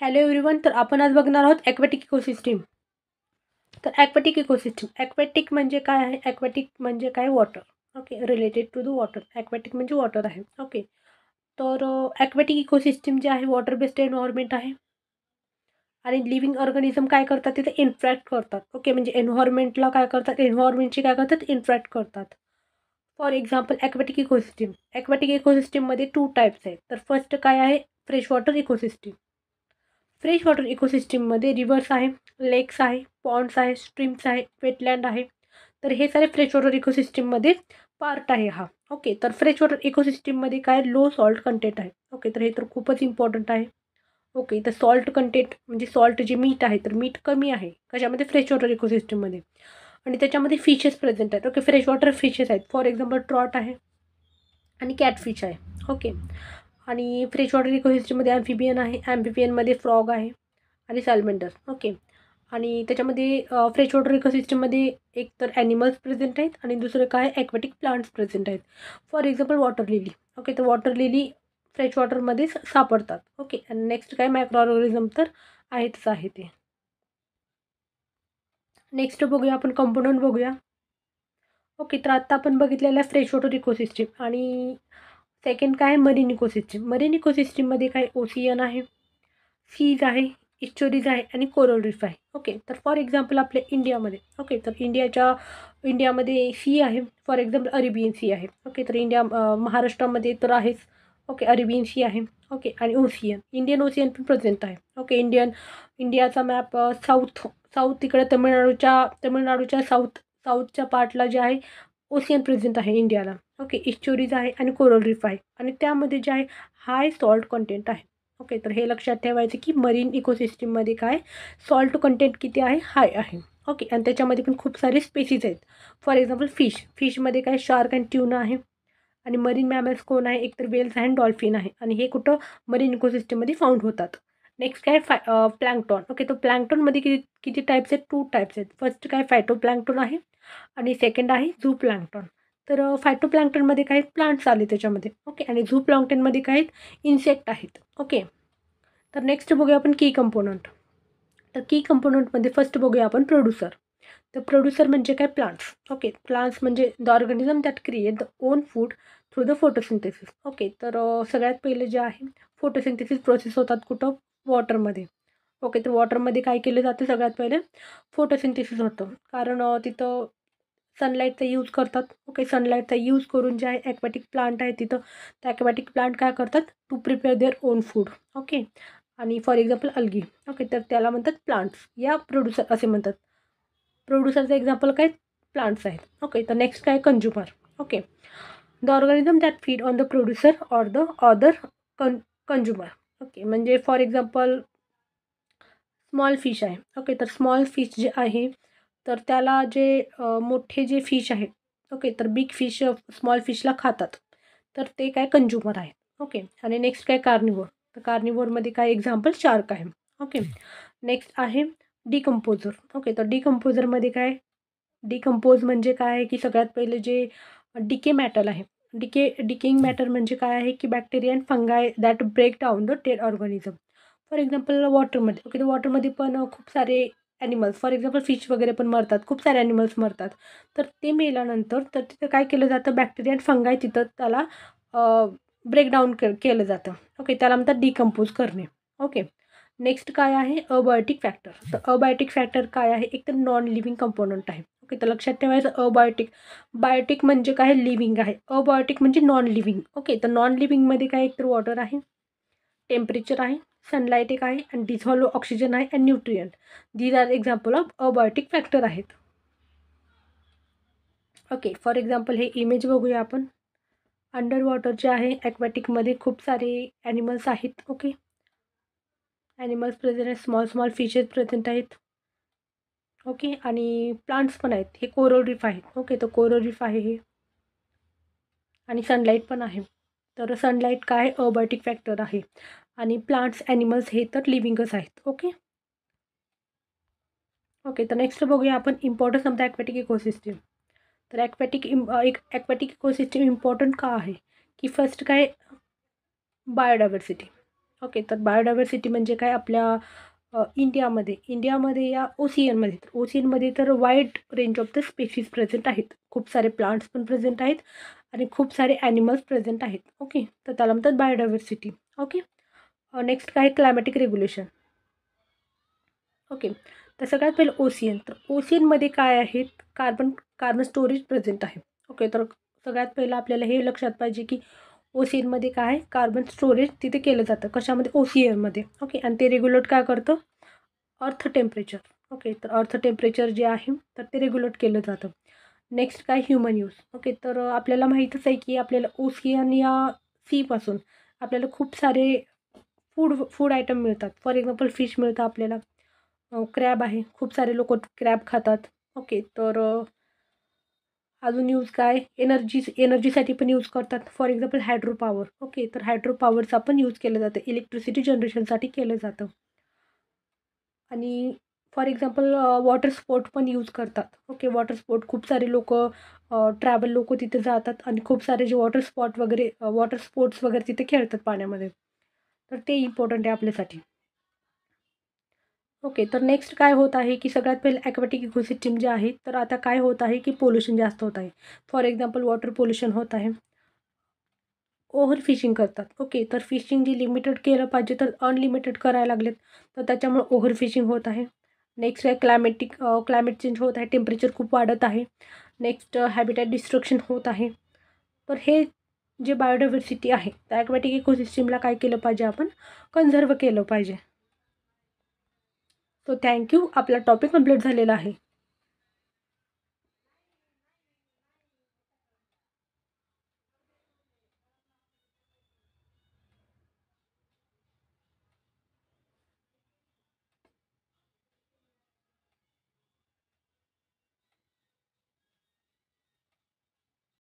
Hello everyone. तर आपण आज बघणार आहोत ॲक्वॅटिक इकोसिस्टीम. तर ॲक्वॅटिक म्हणजे काय आहे? ॲक्वॅटिक म्हणजे काय? Water. Okay, related to the water. Aquatic म्हणजे वॉटर आहे. ओके, तर ॲक्वॅटिक इकोसिस्टीम जे आहे वॉटर बेस्ड एन्व्हायरमेंट आहे आणि लिव्हिंग ऑर्गॅनिझम काय करतात तिथे इंटरॅक्ट करतात. ओके, म्हणजे एन्व्हायरमेंटला काय करतात, एन्व्हायरमेंटची काय करतात, इंटरॅक्ट करतात. For example aquatic ecosystem. Aquatic इकोसिस्टीममध्ये 2 टाईप्स आहेत. तर फर्स्ट काय आहे? Fresh water ecosystem. Fresh water इकोसिस्टीममध्ये रिव्हर्स आहे, लेक्स आहे, पॉन्ड्स आहे, स्ट्रीम्स आहे, वेटलँड आहे. तर हे सारे फ्रेश वॉटर इकोसिस्टीममध्ये पार्ट आहे हा. ओके, तर फ्रेश वॉटर इकोसिस्टीममध्ये काय लो सॉल्ट कंटेंट आहे. ओके, तर हे तर खूपच इम्पॉर्टंट आहे. ओके, तर सॉल्ट कंटेंट म्हणजे सॉल्ट जे मीठ आहे तर मीठ कमी आहे कशामध्ये? फ्रेश वॉटर इकोसिस्टीममध्ये. आणि त्याच्यामध्ये फिशेस प्रेझेंट आहेत. ओके, फ्रेश वॉटर फिशेस आहेत. फॉर एक्झाम्पल ट्रॉट आहे आणि कॅटफिश आहे. ओके, आणि फ्रेश वॉटर इकोसिस्टीममध्ये ॲम्फिबियन आहे. ॲम्फिबियनमध्ये फ्रॉग आहे आणि सॅलमेंडर. ओके, आणि त्याच्यामध्ये फ्रेश वॉटर इकोसिस्टममध्ये एक तर ॲनिमल्स प्रेझेंट आहेत आणि दुसरं काय? ॲक्वॅटिक प्लांट्स प्रेझेंट आहेत. For example water lily. Okay, तर वॉटर लिली फ्रेश वॉटरमध्ये सापडतात. ओके, आणि नेक्स्ट काय? मायक्रो ऑर्गॅनिझम तर आहेतच आहे ते. नेक्स्ट बघूया आपण कंपोनंट बघूया. ओके, तर आत्ता आपण बघितलेलं आहे फ्रेश वॉटर इकोसिस्टीम आणि सेकंड काय? Marine ecosystem. मरीन इकोसिस्टीममध्ये काय? ओशियन आहे, सीज आहे, इस्चोरीज आहे आणि कोरल रीफ आहे. ओके, तर फॉर एक्झाम्पल आपल्या इंडियामध्ये. ओके, तर इंडियामध्ये सी आहे. फॉर एक्झाम्पल अरेबियन सी आहे. ओके, तर महाराष्ट्रामध्ये तर आहेच. ओके, अरेबियन सी आहे. ओके, आणि ओशियन, इंडियन ओशियन पण प्रेझेंट आहे. ओके, इंडियाचा मॅप साऊथ तिकडे तमिळनाडूच्या साऊथच्या पार्टला जे आहे ओशियन प्रेझेंट आहे इंडियाला. ओके, इस्चोरीज आहे आणि कोरल रीफ आहे आणि त्यामध्ये जे आहे हाय सॉल्ट कंटेंट आहे. ओके, तर हे लक्षात ठेवायचं की मरीन इकोसिस्टीममध्ये काय? सॉल्ट कंटेंट किती आहे? हाय आहे. ओके, आणि त्याच्यामध्ये पण खूप सारे स्पेसीज आहेत. फॉर एक्झाम्पल फिशमध्ये काय? शार्क अँड ट्यूना आहे. आणि मरीन मॅमल्स कोण आहे? एकतर वेल्स अँड डॉल्फिन आहे आणि हे कुठं? मरीन इकोसिस्टममध्ये फाउंड होतात. नेक्स्ट काय? प्लॅन्क्टॉन. ओके, तर प्लॅन्क्टॉनमध्ये किती किती टाईप्स आहेत? 2 टाईप्स आहेत. फर्स्ट काय? फायटोप्लॅन्क्टॉन आहे आणि सेकंड आहे झू प्लॅन्क्टॉन. तर फायटोप्लॅन्क्टनमध्ये काही प्लांट्स आले त्याच्यामध्ये. ओके, आणि झू प्लॅन्क्टनमध्ये काही इन्सेक्ट आहेत. ओके, तर नेक्स्ट बघूया आपण की कंपोनंट. तर की कंपोनंटमध्ये फर्स्ट बघूया आपण प्रोड्युसर. तर प्रोड्युसर म्हणजे काय? प्लांट्स. ओके, प्लांट्स म्हणजे the organism that create the on food through the photosynthesis. Okay, तर सगळ्यात पहिले जे आहे फोटोसिंथेसिस प्रोसेस होतात कुठं? वॉटरमध्ये. ओके, तर वॉटरमध्ये काय केलं जातं? सगळ्यात पहिले फोटोसिंथेसिस होतं. कारण तिथं सनलाईटचा यूज करतात. ओके, सनलाईटचा यूज करून जे आहे ॲक्वॅटिक प्लांट आहे तिथं, त्या ॲक्वॅटिक प्लांट काय करतात? To prepare their own food. Okay, आणि फॉर एक्झाम्पल अल्गी. ओके, तर त्याला म्हणतात प्लांट्स या प्रोड्युसर असे म्हणतात. प्रोड्युसरचं एक्झाम्पल काय? प्लांट्स आहेत. ओके, तर नेक्स्ट काय? Consumer. Okay, the organism that feed on the producer or the other consumer. Okay, म्हणजे फॉर एक्झाम्पल स्मॉल फिश आहे. ओके, तर स्मॉल फिश जे आहे तर त्याला जे मोठे जे फिश आहेत. ओके, तर बिग फिश स्मॉल फिशला खातात. तर ते काय? कंझ्युमर आहेत. ओके, आणि नेक्स्ट काय? कार्निवोर. तर कार्निवोरमध्ये काय? एक्झाम्पल शार्क आहे. ओके, नेक्स्ट आहे डिकम्पोजर. ओके, तर डिकम्पोजरमध्ये काय? डिकम्पोज म्हणजे काय आहे की सगळ्यात पहिले जे डिके मॅटर आहे. डिकेइंग मॅटर म्हणजे काय आहे की bacteria and fungi that break down the dead organism. For example वॉटरमध्ये. ओके, तर वॉटरमध्ये पण खूप सारे ॲनिमल्स फॉर एक्झाम्पल फिश वगैरे पण मरतात. खूप सारे ॲनिमल्स मरतात. तर ते मेल्यानंतर तर तिथं काय केलं जातं? बॅक्टेरिया अँड फंगाय तिथं त्याला ब्रेकडाऊन केलं जातं. ओके, त्याला म्हणतात डिकम्पोज करणे. ओके, नेक्स्ट काय आहे? Abiotic factor. तर अबायोटिक फॅक्टर काय आहे? एक तर नॉन लिव्हिंग कंपोनंट आहे. ओके, तर लक्षात ठेवायचं अबायोटिक. बायोटिक म्हणजे काय? लिव्हिंग आहे. अबायोटिक म्हणजे नॉन लिव्हिंग. ओके, तर नॉन लिव्हिंगमध्ये काय? एक तर वॉटर आहे, टेम्परेचर आहे, सनलाईट एक आहे आणि डिझॉल्व ऑक्सिजन आहे and nutrient. These are example of abiotic factor आहेत. ओके, फॉर एक्झाम्पल हे इमेज बघूया आपण. अंडर वॉटर जे आहे ॲक्वॅटिकमध्ये खूप सारे ॲनिमल्स आहेत. ओके, ॲनिमल्स प्रेझेंट आहेत, स्मॉल फिशेस प्रेझेंट आहेत. ओके, आणि प्लांट्स पण आहेत. हे कोरल रीफ आहेत. ओके, तर कोरल रीफ आहे हे, आणि सनलाईट पण आहे. तर सनलाईट काय? अबायोटिक फॅक्टर आहे आणि प्लांट्स ॲनिमल्स हे तर लिव्हिंगच आहेत. ओके. ओके, तर नेक्स्ट बघूया आपण importance of the aquatic ecosystem. तर एक ॲक्वॅटिक इकोसिस्टीम इम्पॉर्टंट का आहे की फर्स्ट काय? बायोडायव्हर्सिटी. ओके, तर बायोडायव्हर्सिटी म्हणजे काय आपल्या इंडियामध्ये या ओशियनमध्ये तर wide range of the species present आहेत. खूप सारे प्लांट्स पण प्रेझेंट आहेत आणि खूप सारे ॲनिमल्स प्रेझेंट आहेत. ओके, तर त्याला म्हणतात बायोडायव्हर्सिटी. ओके, नेक्स्ट काय क्लायमॅटिक रेग्युलेशन. ओके, तर सगळ्यात पहिलं ओशियन. तर ओशियनमध्ये काय आहेत, कार्बन स्टोरेज प्रेझेंट आहे. ओके, तर सगळ्यात पहिलं आपल्याला हे लक्षात पाहिजे की ओशियनमध्ये काय आहे, कार्बन स्टोरेज तिथे केलं जातं. कशामध्ये? ओशियनमध्ये. ओके, आणि ते रेग्युलेट काय करतं? Earth temperature. ओके, तर अर्थ टेम्परेचर जे आहे तर ते रेग्युलेट केलं जातं. नेक्स्ट काय? Human use. ओके, तर आपल्याला माहीतच आहे की आपल्याला ओशियन या सीपासून आपल्याला खूप सारे फूड आयटम मिळतात. फॉर एक्झाम्पल फिश मिळतं आपल्याला, क्रॅब आहे, खूप सारे लोक क्रॅब खातात. ओके, तर अजून यूज काय? एनर्जीसाठी पण यूज करतात. For example hydro power. Okay, तर हायड्रो पॉवरचा पण यूज केलं जातं, इलेक्ट्रिसिटी जनरेशनसाठी केलं जातं. आणि फॉर एक्झाम्पल वॉटर स्पोर्ट पण यूज करतात. ओके, वॉटर स्पोर्ट खूप सारे ट्रॅव्हल लोक तिथे जातात आणि खूप सारे जे वॉटर स्पोर्ट्स वगैरे तिथे खेळतात पाण्यामध्ये. तर ते इम्पॉर्टंट आहे आपल्यासाठी. ओके, तर नेक्स्ट काय होत आहे की सगळ्यात पहिले ॲक्वॅटिक इकोसिस्टम जे आहे, तर आता काय होत आहे की पोल्युशन जास्त होत आहे. फॉर एक्झाम्पल वॉटर पोल्युशन होत आहे. ओव्हर फिशिंग करतात. ओके, तर फिशिंग जी लिमिटेड केलं पाहिजे तर अनलिमिटेड करायला लागलेत, तर त्याच्यामुळे ओव्हर फिशिंग होत आहे. नेक्स्ट आहे क्लायमेट चेंज होत आहे, टेम्परेचर खूप वाढत आहे. नेक्स्ट हॅबिटॅट डिस्ट्रक्शन होत आहे. तर हे जे बायोडायव्हर्सिटी आहे त्या ॲक्वॅटिक इकोसिस्टमला काय केलं पाहिजे, आपण कन्झर्व केलं पाहिजे. So thank you. आपला टॉपिक कंप्लीट झालेला आहे.